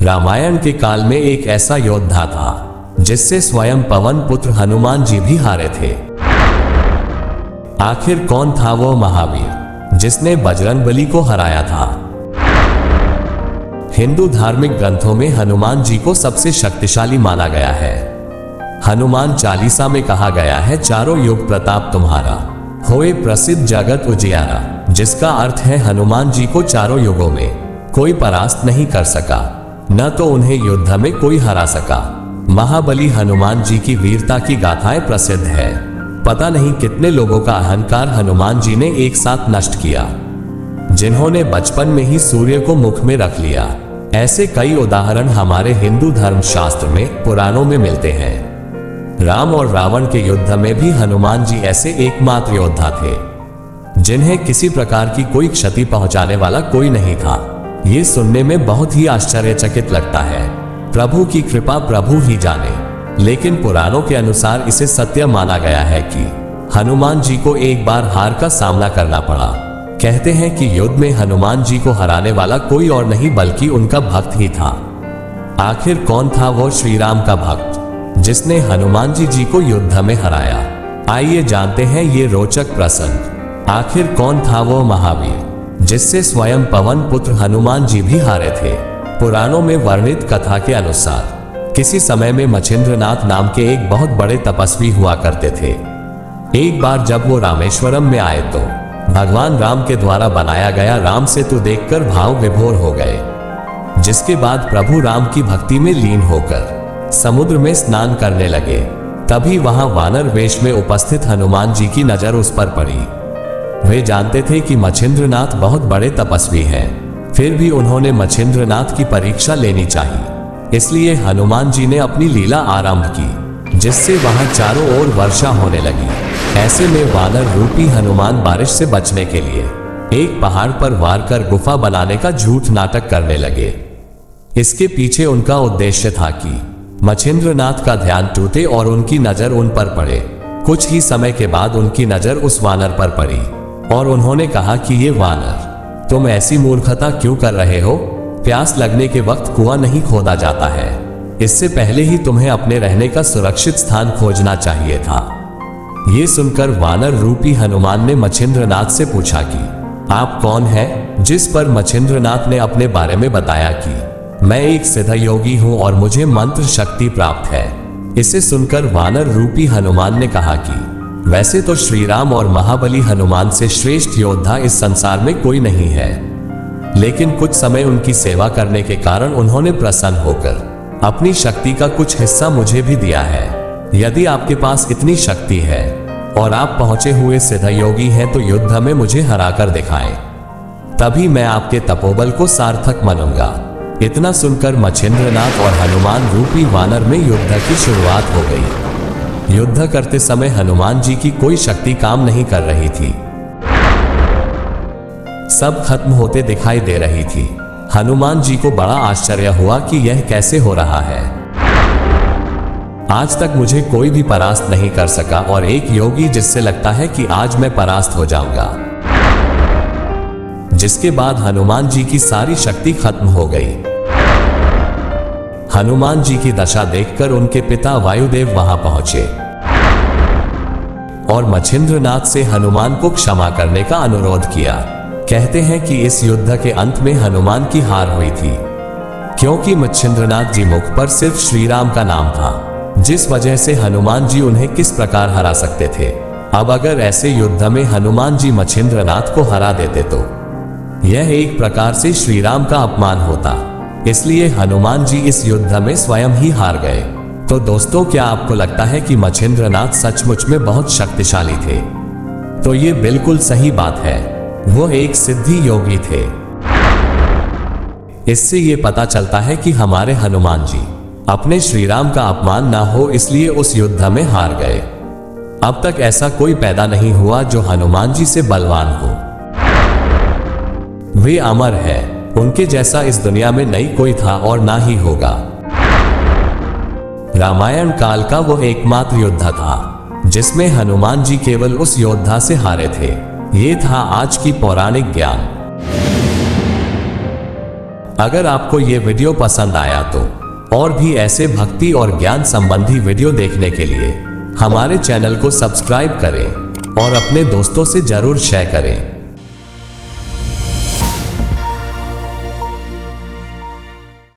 रामायण के काल में एक ऐसा योद्धा था जिससे स्वयं पवन पुत्र हनुमान जी भी हारे थे। आखिर कौन था वो महावीर जिसने बजरंगबली को हराया था? हिंदू धार्मिक ग्रंथों में हनुमान जी को सबसे शक्तिशाली माना गया है। हनुमान चालीसा में कहा गया है, चारों युग प्रताप तुम्हारा, होए प्रसिद्ध जगत उजियारा, जिसका अर्थ है हनुमान जी को चारों युगों में कोई परास्त नहीं कर सका, न तो उन्हें युद्ध में कोई हरा सका। महाबली हनुमान जी की वीरता की गाथाएं प्रसिद्ध है। पता नहीं कितने लोगों का अहंकार हनुमान जी ने एक साथ नष्ट किया, जिन्होंने बचपन में ही सूर्य को मुख में रख लिया। ऐसे कई उदाहरण हमारे हिंदू धर्म शास्त्र में, पुराणों में मिलते हैं। राम और रावण के युद्ध में भी हनुमान जी ऐसे एकमात्र योद्धा थे जिन्हें किसी प्रकार की कोई क्षति पहुंचाने वाला कोई नहीं था। ये सुनने में बहुत ही आश्चर्यचकित लगता है। प्रभु की कृपा प्रभु ही जाने, लेकिन पुराणों के अनुसार इसे सत्य माना गया है कि हनुमान जी को एक बार हार का सामना करना पड़ा। कहते हैं कि युद्ध में हनुमान जी को हराने वाला कोई और नहीं बल्कि उनका भक्त ही था। आखिर कौन था वो श्री राम का भक्त जिसने हनुमान जी को युद्ध में हराया? आइए जानते हैं ये रोचक प्रसंग। आखिर कौन था वो महावीर जिससे स्वयं पवन पुत्र हनुमान जी भी हारे थे? पुराणों में वर्णित कथा के अनुसार किसी समय में मच्छिंद्रनाथ नाम के एक बहुत बड़े तपस्वी हुआ करते थे। एक बार जब वो रामेश्वरम में आए तो भगवान राम के द्वारा बनाया गया राम सेतु देखकर भाव विभोर हो गए, जिसके बाद प्रभु राम की भक्ति में लीन होकर समुद्र में स्नान करने लगे। तभी वहां वानर वेश में उपस्थित हनुमान जी की नजर उस पर पड़ी। वे जानते थे कि मच्छिंद्रनाथ बहुत बड़े तपस्वी हैं, फिर भी उन्होंने मच्छिंद्रनाथ की परीक्षा लेनी चाहिए। इसलिए हनुमान जी ने अपनी लीला आरंभ की, जिससे वहां चारों ओर वर्षा होने लगी। ऐसे में वानर रूपी हनुमान बारिश से बचने के लिए एक पहाड़ पर वार कर गुफा बनाने का झूठ नाटक करने लगे। इसके पीछे उनका उद्देश्य था कि मच्छिंद्रनाथ का ध्यान टूटे और उनकी नजर उन पर पड़े। कुछ ही समय के बाद उनकी नजर उस वानर पर पड़ी और उन्होंने कहा कि ये वानर, तुम ऐसी मूर्खता क्यों कर रहे हो? प्यास लगने के वक्त कुआं नहीं खोदा जाता है। इससे पहले ही तुम्हें अपने रहने का सुरक्षित स्थान खोजना चाहिए था। ये सुनकर वानर रूपी हनुमान ने मच्छिंद्रनाथ से पूछा कि आप कौन हैं? जिस पर मच्छिंद्रनाथ ने अपने बारे में बताया कि मैं एक सिद्ध योगी हूं और मुझे मंत्र शक्ति प्राप्त है। इसे सुनकर वानर रूपी हनुमान ने कहा कि वैसे तो श्री राम और महाबली हनुमान से श्रेष्ठ योद्धा इस संसार में कोई नहीं है, लेकिन कुछ समय उनकी सेवा करने के कारण उन्होंने प्रसन्न होकर अपनी शक्ति का कुछ हिस्सा मुझे भी दिया है। यदि आपके पास इतनी शक्ति है और आप पहुंचे हुए सिद्ध योगी हैं तो युद्ध में मुझे हराकर दिखाएं, तभी मैं आपके तपोबल को सार्थक मानूंगा। इतना सुनकर मच्छिंद्रनाथ और हनुमान रूपी वानर में युद्ध की शुरुआत हो गई। युद्ध करते समय हनुमान जी की कोई शक्ति काम नहीं कर रही थी, सब खत्म होते दिखाई दे रही थी। हनुमान जी को बड़ा आश्चर्य हुआ कि यह कैसे हो रहा है। आज तक मुझे कोई भी परास्त नहीं कर सका और एक योगी जिससे लगता है कि आज मैं परास्त हो जाऊंगा। जिसके बाद हनुमान जी की सारी शक्ति खत्म हो गई। हनुमान जी की दशा देखकर उनके पिता वायुदेव वहां पहुंचे और मच्छिंद्रनाथ से हनुमान को क्षमा करने का अनुरोध किया। कहते हैं कि इस युद्ध के अंत में हनुमान की हार हुई थी, क्योंकि मच्छिंद्रनाथ जी मुख पर सिर्फ श्री राम का नाम था, जिस वजह से हनुमान जी उन्हें किस प्रकार हरा सकते थे। अब अगर ऐसे युद्ध में हनुमान जी मच्छिंद्रनाथ को हरा देते तो यह एक प्रकार से श्री राम का अपमान होता। इसलिए हनुमान जी इस युद्ध में स्वयं ही हार गए। तो दोस्तों, क्या आपको लगता है कि मच्छिंद्रनाथ सचमुच में बहुत शक्तिशाली थे? तो ये बिल्कुल सही बात है, वो एक सिद्धि योगी थे। इससे ये पता चलता है कि हमारे हनुमान जी अपने श्री राम का अपमान ना हो इसलिए उस युद्ध में हार गए। अब तक ऐसा कोई पैदा नहीं हुआ जो हनुमान जी से बलवान हो। वे अमर है, उनके जैसा इस दुनिया में नहीं कोई था और ना ही होगा। रामायण काल का वो एकमात्र योद्धा था जिसमें हनुमान जी केवल उस योद्धा से हारे थे। ये था आज की पौराणिक ज्ञान। अगर आपको ये वीडियो पसंद आया तो और भी ऐसे भक्ति और ज्ञान संबंधी वीडियो देखने के लिए हमारे चैनल को सब्सक्राइब करें और अपने दोस्तों से जरूर शेयर करें।